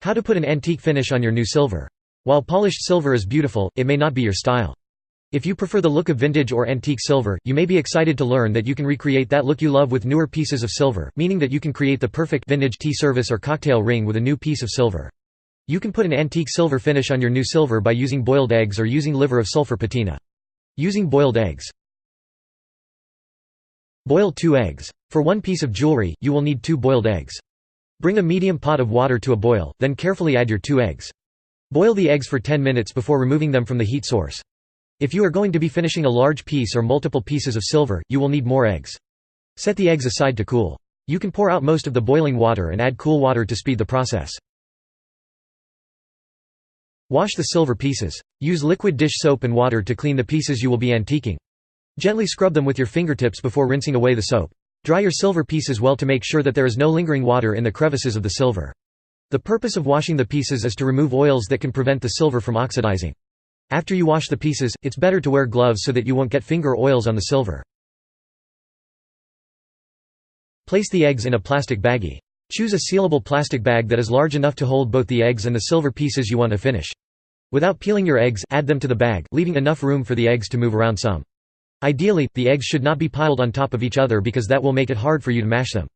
How to put an antique finish on your new silver. While polished silver is beautiful, it may not be your style. If you prefer the look of vintage or antique silver, you may be excited to learn that you can recreate that look you love with newer pieces of silver, meaning that you can create the perfect vintage tea service or cocktail ring with a new piece of silver. You can put an antique silver finish on your new silver by using boiled eggs or using liver of sulfur patina. Using boiled eggs. Boil 2 eggs. For 1 piece of jewelry, you will need 2 boiled eggs. Bring a medium pot of water to a boil, then carefully add your 2 eggs. Boil the eggs for 10 minutes before removing them from the heat source. If you are going to be finishing a large piece or multiple pieces of silver, you will need more eggs. Set the eggs aside to cool. You can pour out most of the boiling water and add cool water to speed the process. Wash the silver pieces. Use liquid dish soap and water to clean the pieces you will be antiquing. Gently scrub them with your fingertips before rinsing away the soap. Dry your silver pieces well to make sure that there is no lingering water in the crevices of the silver. The purpose of washing the pieces is to remove oils that can prevent the silver from oxidizing. After you wash the pieces, it's better to wear gloves so that you won't get finger oils on the silver. Place the eggs in a plastic baggie. Choose a sealable plastic bag that is large enough to hold both the eggs and the silver pieces you want to finish. Without peeling your eggs, add them to the bag, leaving enough room for the eggs to move around some. Ideally, the eggs should not be piled on top of each other because that will make it hard for you to mash them.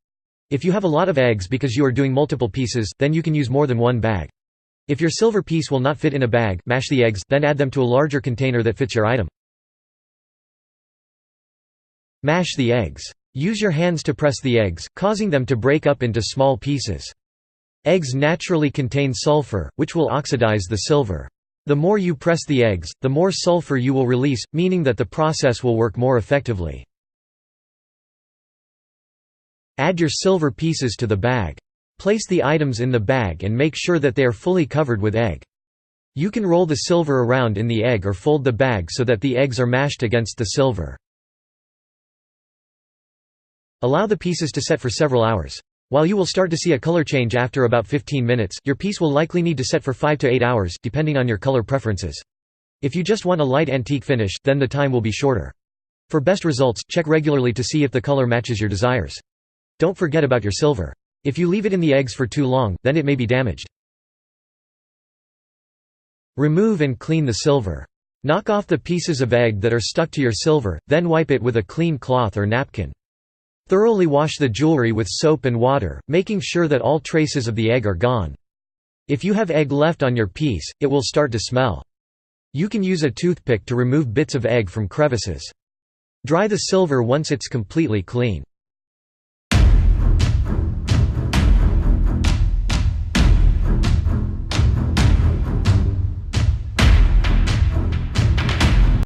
If you have a lot of eggs because you are doing multiple pieces, then you can use more than one bag. If your silver piece will not fit in a bag, mash the eggs, then add them to a larger container that fits your item. Mash the eggs. Use your hands to press the eggs, causing them to break up into small pieces. Eggs naturally contain sulfur, which will oxidize the silver. The more you press the eggs, the more sulfur you will release, meaning that the process will work more effectively. Add your silver pieces to the bag. Place the items in the bag and make sure that they are fully covered with egg. You can roll the silver around in the egg or fold the bag so that the eggs are mashed against the silver. Allow the pieces to set for several hours. While you will start to see a color change after about 15 minutes, your piece will likely need to set for 5 to 8 hours, depending on your color preferences. If you just want a light antique finish, then the time will be shorter. For best results, check regularly to see if the color matches your desires. Don't forget about your silver. If you leave it in the eggs for too long, then it may be damaged. Remove and clean the silver. Knock off the pieces of egg that are stuck to your silver, then wipe it with a clean cloth or napkin. Thoroughly wash the jewelry with soap and water, making sure that all traces of the egg are gone. If you have egg left on your piece, it will start to smell. You can use a toothpick to remove bits of egg from crevices. Dry the silver once it's completely clean.